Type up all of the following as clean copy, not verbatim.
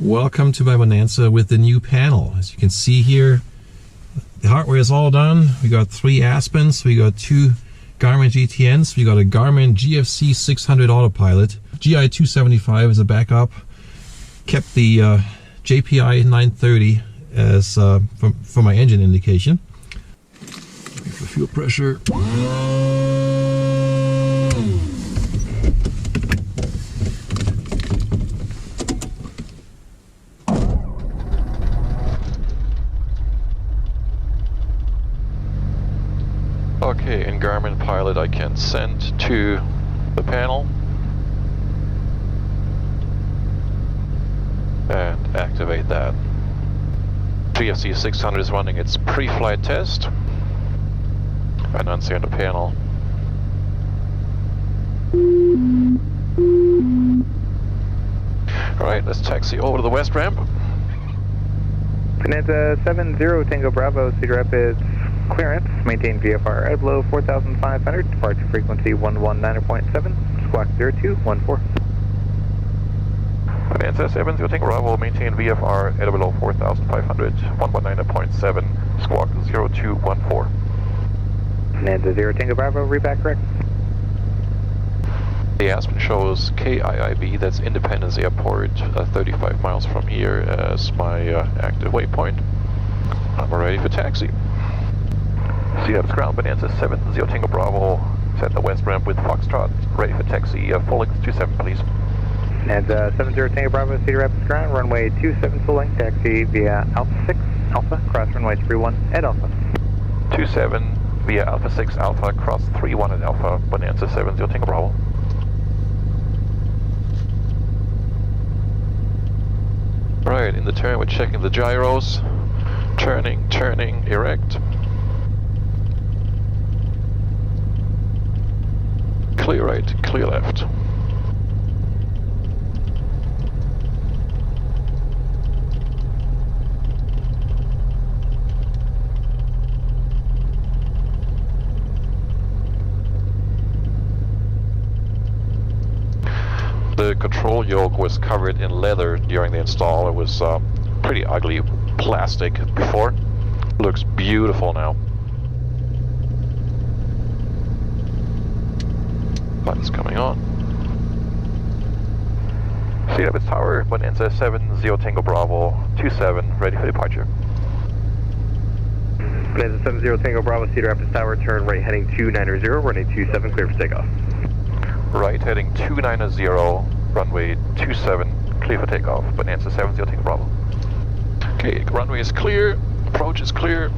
Welcome to my Bonanza with the new panel. As you can see here, the hardware is all done. We got 3 Aspens, we got 2 Garmin GTNs, we got a Garmin GFC 600 Autopilot, GI 275 as a backup, kept the JPI 930 as for my engine indication. Looking for fuel pressure. Okay, in Garmin Pilot I can send to the panel and activate that. GFC 600 is running its pre-flight test, and then send the panel. Alright, let's taxi over to the west ramp. Bonanza 70 Tango Bravo, Cedar Rapids, clearance, maintain VFR at below 4,500, departure frequency 119.7, squawk 0214. Bonanza 70 Tango Bravo, maintain VFR at below 4,500, 119.7, squawk 0214. Bonanza 0 Tango Bravo, reback correct. The Aspen shows KIIB, that's Independence Airport, 35 miles from here as my active waypoint. I'm ready for taxi. Cedar Rapids ground, Bonanza 70 Tango Bravo, set the west ramp with Foxtrot, ready for taxi, full length 27 please. Bonanza 70 Tango Bravo, Cedar Rapids ground, runway 27 full length, taxi via Alpha 6 Alpha, cross runway 31 at Alpha. 27 via Alpha 6 Alpha, cross 31 at Alpha, Bonanza 70 Tango Bravo. Right, in the turn we're checking the gyros, turning, erect. Clear right, clear left. The control yoke was covered in leather during the install. It was pretty ugly plastic before. Looks beautiful now. Lights coming on. Cedar Rapids Tower, Bonanza 70 Tango Bravo, 27, ready for departure. Bonanza 70 Tango Bravo, Cedar Rapids Tower, turn right heading 290, running 27, clear for takeoff. Right heading 290, runway 27, clear for takeoff, Bonanza 70 Tango Bravo. Okay, runway is clear, approach is clear.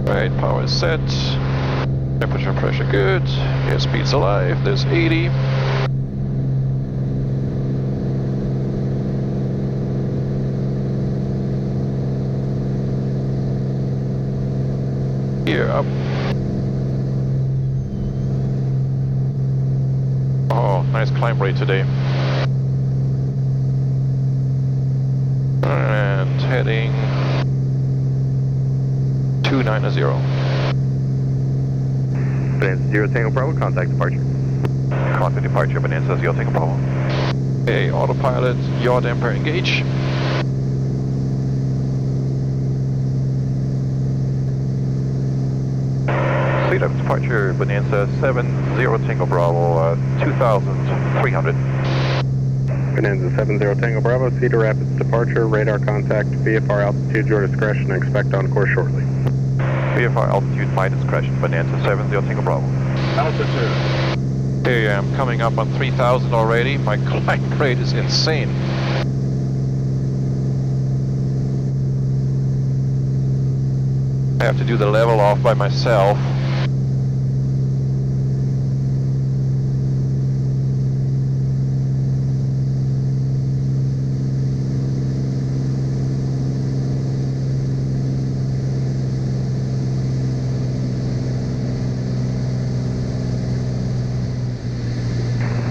Right, power is set, temperature and pressure good, airspeed's alive, there's 80. Gear up. Oh, nice climb rate today. And heading 290. Bonanza 0 Tango Bravo, contact departure. Contact departure, Bonanza 0 Tango Bravo. Okay, autopilot, yaw damper engage. Cedar Rapids departure, Bonanza 70 Tango Bravo, 2,300. Bonanza 70 Tango Bravo, Cedar Rapids departure, radar contact, VFR altitude your discretion, expect on course shortly. VFR altitude my discretion, Bonanza 70 Tango Bravo. Altitude. Okay, I'm coming up on 3,000 already, my climb rate is insane. I have to do the level off by myself.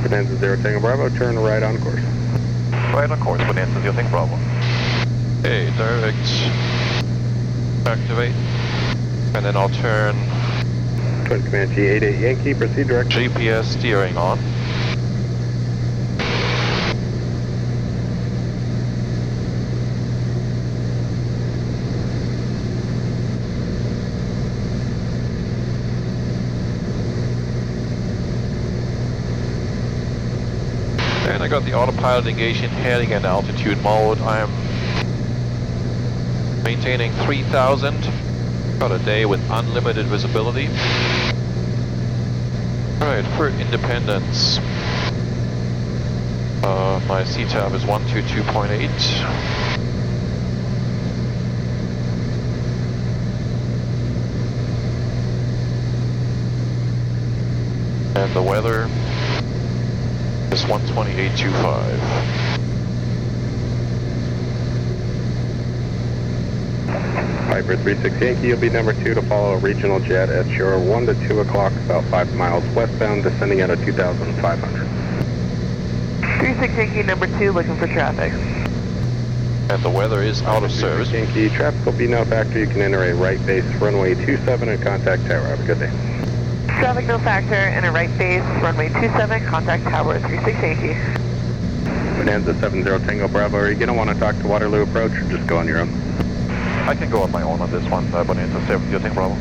Bonanza 0 Tango Bravo, turn right on course. Right on course, Bonanza 0 Tango Bravo. Okay, direct activate, and then I'll turn Twin Command G88 Yankee, proceed direct. GPS steering on. And I got the autopilot engaged in heading and altitude mode. I am maintaining 3,000. Got a day with unlimited visibility. Alright, for independence, my CTAB is 122.8. And the weather is 128.25. Piper 36 Yankee, you'll be number 2 to follow a regional jet at shore 1 to 2 o'clock, about 5 miles westbound, descending at a 2,500. 36 Yankee, number 2, looking for traffic. And the weather is out of service. Yankee, traffic will be no factor. You can enter a right base, runway 27 and contact tower. Have a good day. Traffic no factor, enter right base, runway 27, contact tower 36 Yankee. Bonanza 70 Tango Bravo, are you going to want to talk to Waterloo approach or just go on your own? I can go on my own on this one, Bonanza 70 Tango Bravo.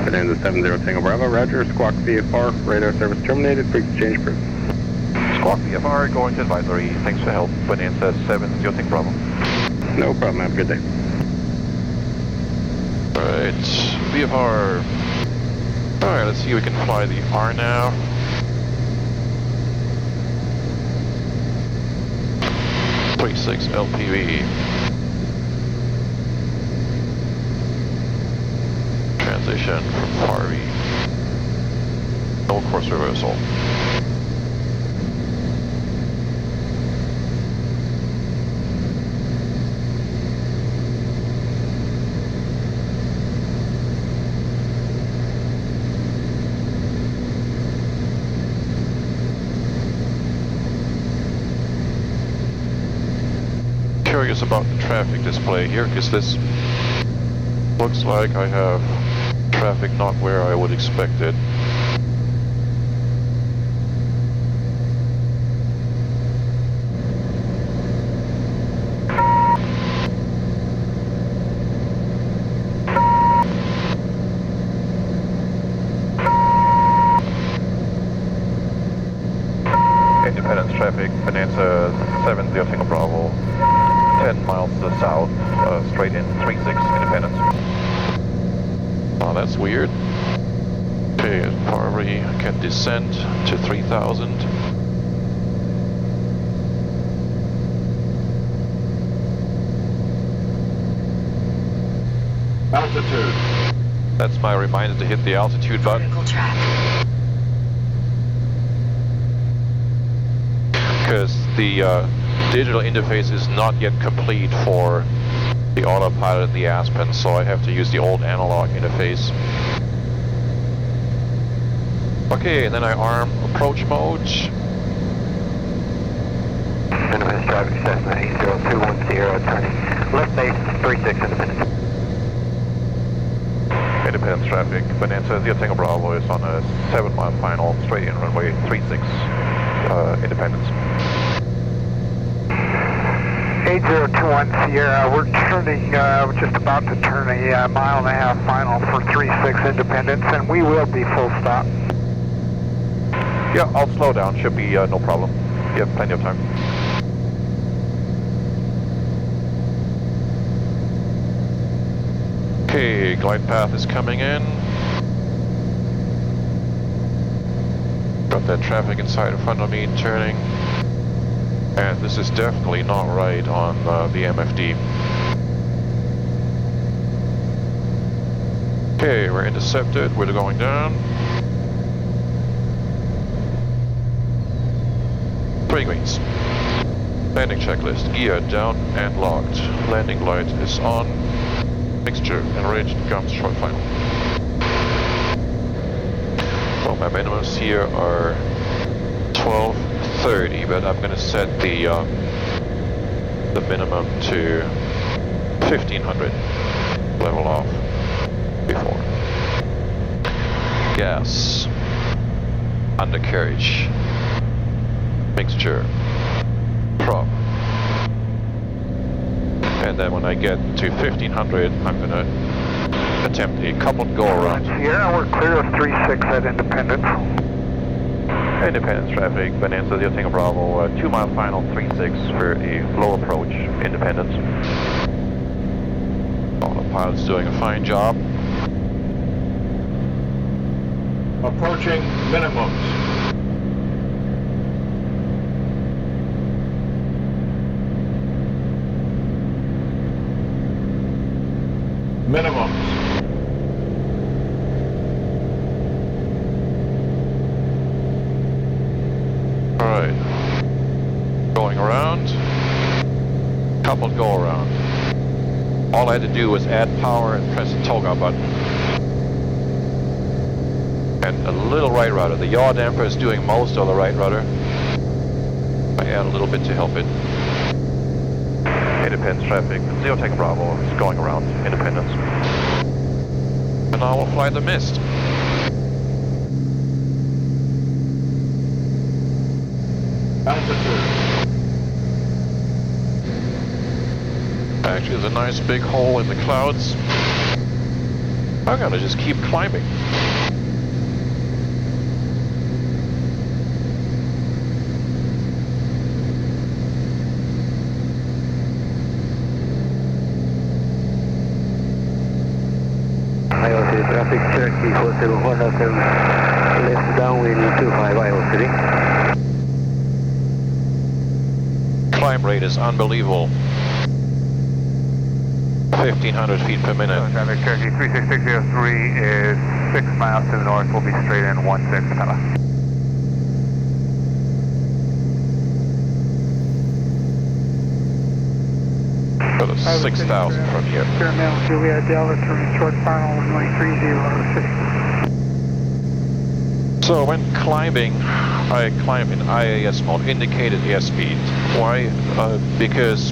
Bonanza 70 Tango Bravo, roger, squawk VFR, radar service terminated, frequency change approved. Squawk VFR, going to advisory, thanks for help, Bonanza 70 Tango Bravo. No problem, have a good day. Alright, VFR. Alright, let's see if we can fly the R now. .36 LPV. Transition from Harvey. No course reversal. Curious about the traffic display here, because this looks like I have traffic not where I would expect it. Independence traffic, Bonanza 70 Tango Bravo, 10 miles to the south, straight in, 36 Independence. Oh, that's weird. Okay, probably I can descend to 3,000. Altitude. That's my reminder to hit the altitude button. Because the digital interface is not yet complete for the Autopilot and the Aspen, so I have to use the old analog interface. Okay, and then I arm approach mode. Independence traffic, Cessna 80210, turning left base, 36 Independence. Independence traffic, Bonanza 0 Tango Bravo is on a 7-mile final, straight in runway 36, Independence. 8021 Sierra, we're turning, just about to turn a mile and a half final for 36 Independence, and we will be full stop. Yeah, I'll slow down, should be no problem. You have plenty of time. Okay, glide path is coming in. Got that traffic inside in front of me turning. And this is definitely not right on the MFD. Okay, we're intercepted, we're going down. 3 greens. Landing checklist, gear down and locked. Landing light is on. Mixture enraged, guns short final. Well, my minimums here are 1230, but I'm gonna set the minimum to 1500. Level off before. Gas. Undercarriage. Mixture. Prop. And then when I get to 1500, I'm gonna attempt a coupled go around. Sierra, we're clear of 36 at Independence. Independence traffic, Bonanza N70TB Bravo, 2 mile final, 36 for a low approach, Independence. Autopilot's doing a fine job. Approaching minimums. Minimums. Alright. Going around. Coupled go around. All I had to do was add power and press the toga button. And a little right rudder. The yaw damper is doing most of the right rudder. I add a little bit to help it. Independence traffic, Zero-Tech Bravo is going around Independence. And now we'll fly the mist. Altitude. Actually, there's a nice big hole in the clouds. I'm gonna just keep climbing. IOC traffic, Cherokee 47107, left downwind 25 IOC. Climb rate is unbelievable. 1,500 feet per minute. Traffic, Cherokee 36603 is 6 miles to the north. We'll be straight in 16 Capella. Go to 6,000 from here. Paramount, Juliet Delta, turning short final, runway 30 So when climbing, I climb in IAS mode, indicated airspeed. Why? Because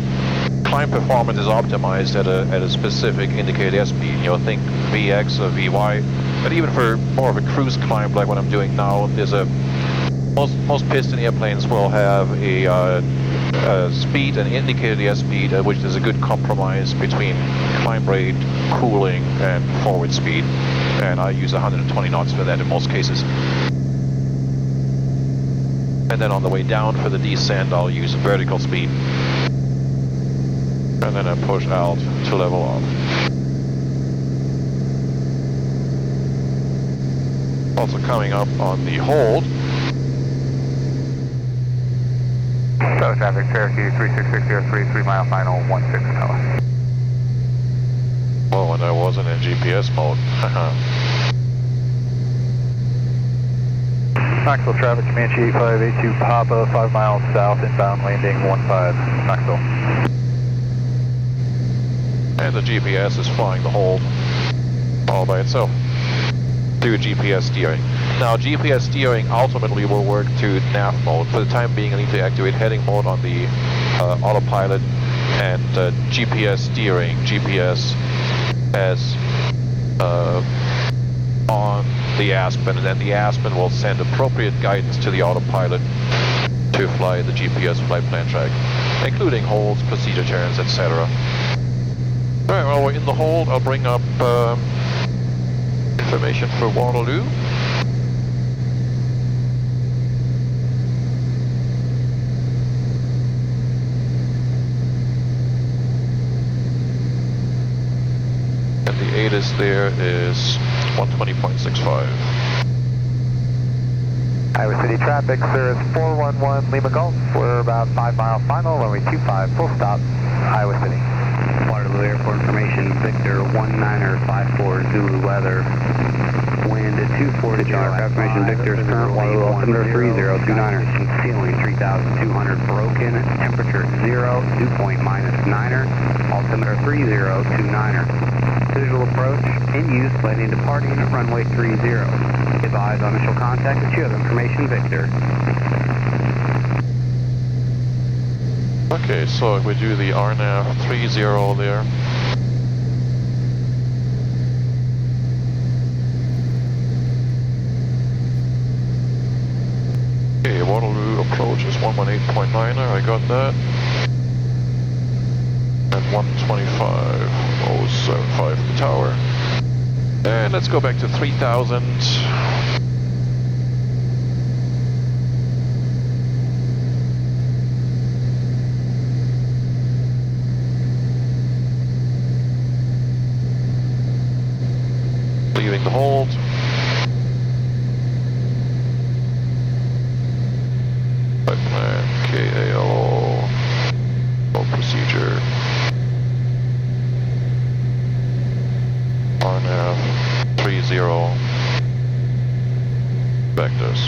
climb performance is optimized at a specific indicated airspeed. You know, think VX or VY. But even for more of a cruise climb like what I'm doing now, there's a most piston airplanes will have a speed and indicated airspeed, which is a good compromise between climb rate, cooling, and forward speed. And I use 120 knots for that in most cases. And then on the way down for the descent, I'll use vertical speed. And then I push out to level off. Also coming up on the hold. So traffic, Cherokee 36603, 3 mile final, 16 Capella. Oh, and I wasn't in GPS mode. Maxwell traffic, Comanche 8582 Papa, 5 miles south, inbound landing 15, Maxwell. And the GPS is flying the hold all by itself through GPS steering. Now GPS steering ultimately will work to nav mode. For the time being I need to activate heading mode on the autopilot and GPS steering. GPS as on the Aspen, and then the Aspen will send appropriate guidance to the autopilot to fly the GPS flight plan track, including holds, procedure turns, etc. Alright, well, we're in the hold. I'll bring up information for Waterloo. And the ATIS there is 120.65. Iowa City traffic, sir, is 411 Lima Golf. We're about 5 mile final, runway 25, full stop, Iowa City. Waterloo. Waterloo Airport information, Victor 1954 Zulu weather, wind at 240. Confirmation, Victor's current Waterloo altimeter 3029er, ceiling 3200 broken, temperature 0, dew point -9er, altimeter 3029er. Visual approach in use, landing departing at runway 30. Advise on initial contact that you have information, Victor. Okay, so if we do the RNAV 30 there. Okay, Waterloo approach is 118.9er, I got that. And 125.075 the tower. And let's go back to 3000. Leaving the hold. Flight plan, KALO, full procedure. RNAV 30. Vectors.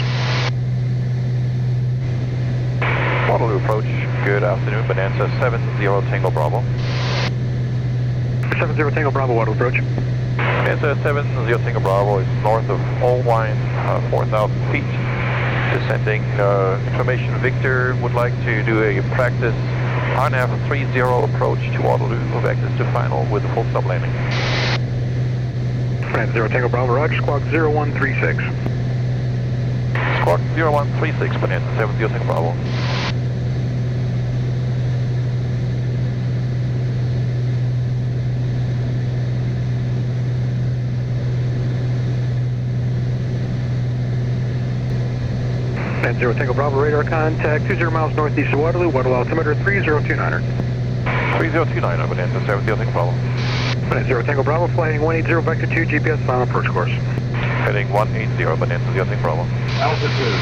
Waterloo approach, good afternoon, Bonanza 70 Tango Bravo. 70 Tango Bravo, Waterloo approach. Bonanza 70 Tango Bravo is north of Allwine, 4,000 feet. Descending information, Victor would like to do a practice RNAV 30 approach to Waterloo, vectors to final with a full stop landing. 0 Tango Bravo, Roger, squawk 0136. Squawk 0136, Bonanza 70 Tango Bravo. And 0 Tango Bravo, radar contact 20 miles northeast of Waterloo, Waterloo altimeter 3029er. 3029er, Bonanza 70 Tango Bravo. 0 Tango Bravo, flying 180, vector 2, GPS final approach course. Heading 180, Bonanza 0 Tango Bravo. Altitude.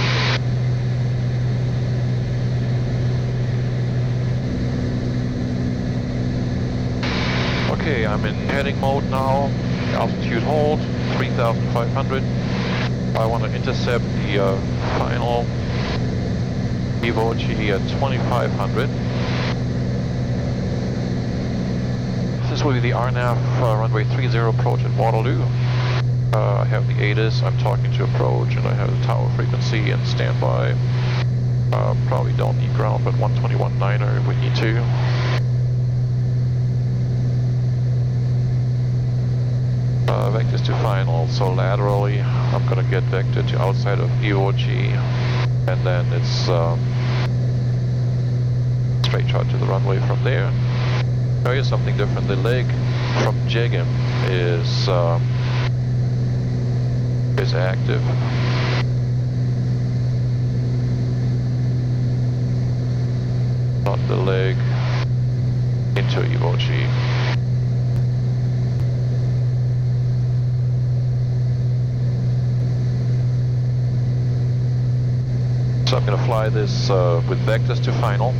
Okay, I'm in heading mode now. Altitude hold, 3,500. I want to intercept the final Evo G at 2,500. This will be the RNAV runway 30 approach at Waterloo. I have the ATIS, I'm talking to approach, and I have the tower frequency and standby. Probably don't need ground, but 121.9er if we need to. Vectors to final, so laterally I'm gonna get vector to outside of Evo G, and then it's straight shot to the runway from there. Now here's something different. The leg from Jiggum is active. Not the leg into Evo G. So I'm going to fly this with vectors to final,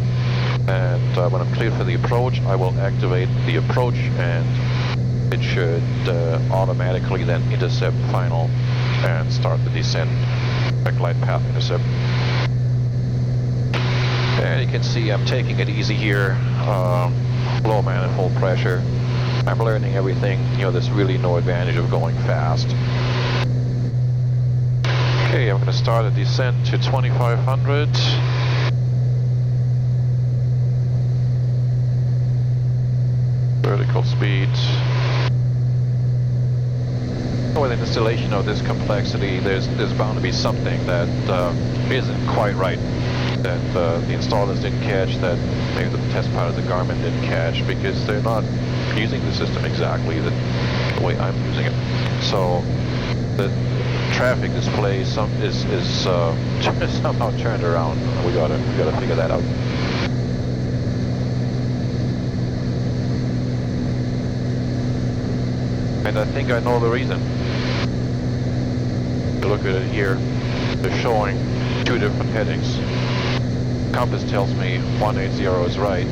and when I'm cleared for the approach, I will activate the approach, and it should automatically then intercept final and start the descent, a glide path intercept. And you can see I'm taking it easy here, low manifold pressure. I'm learning everything, you know, there's really no advantage of going fast. Okay, I'm going to start a descent to 2,500. Vertical speed. With an installation of this complexity, there's bound to be something that isn't quite right. That the installers didn't catch, that maybe the test pilots at Garmin didn't catch, because they're not using the system exactly the way I'm using it. So the traffic display is somehow turned around. We gotta figure that out. And I think I know the reason. If you look at it here, they're showing two different headings. Compass tells me 180 is right.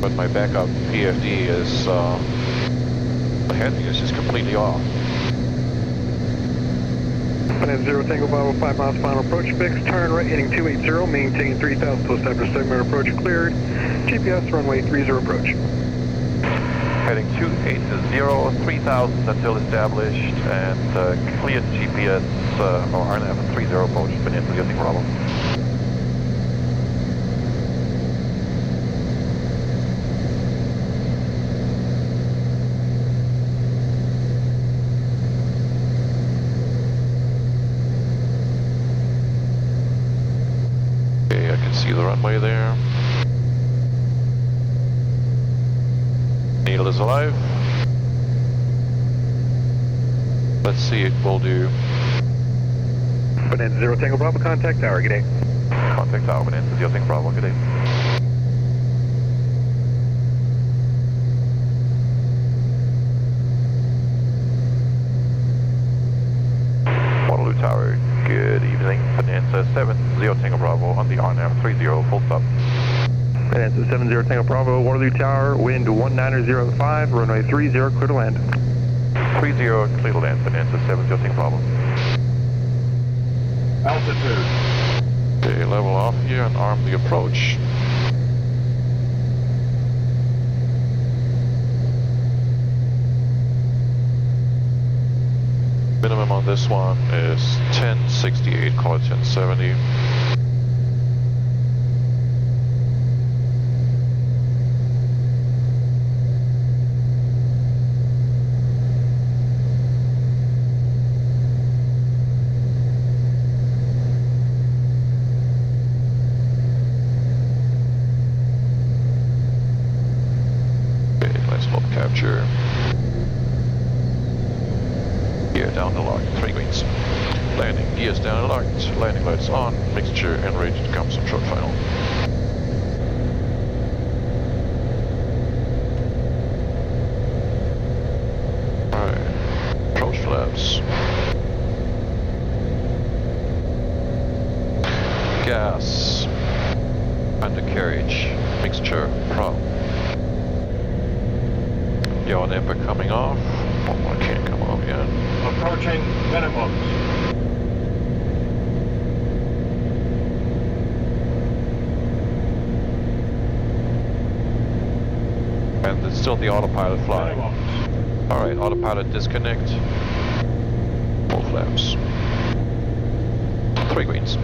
but my backup PFD is, the heading is just completely off. Bonanza 0 Tango Bravo, 5 miles final approach fixed, turn right heading 280, maintaining 3000 post after segment approach cleared, GPS runway 30 approach. Heading 280, 3000 until established, and cleared GPS, or RNAV 30 approach, Bonanza 0 Tango Bravo. See the runway there. Needle is alive. Let's see it will do. Bonanza 0 Tango Bravo, contact tower, good day. Contact tower, Bonanza 0 Tango Bravo, good day. Waterloo Tower, good evening. Bonanza 70 Tango Bravo on the RNAV 30, full stop. Bonanza 70 Tango Bravo, Waterloo Tower, wind 1905, runway 30, clear to land. 30, clear to land, Bonanza 70 Tango Bravo. Altitude. Okay, level off here and arm the approach. Minimum on this one is 1068, call it 1070. Okay, let's slope capture. Gear down and locked, 3 greens. Landing, gears down and locked, landing lights on, mixture and ready to come some short final. Alright, approach flaps. Gas, undercarriage, mixture, prop. Yaw damper coming off. Oh, I can't come off yet. Approaching minimums. And it's still the autopilot flying. Minimums. Alright, autopilot disconnect. 4 flaps. 3 greens.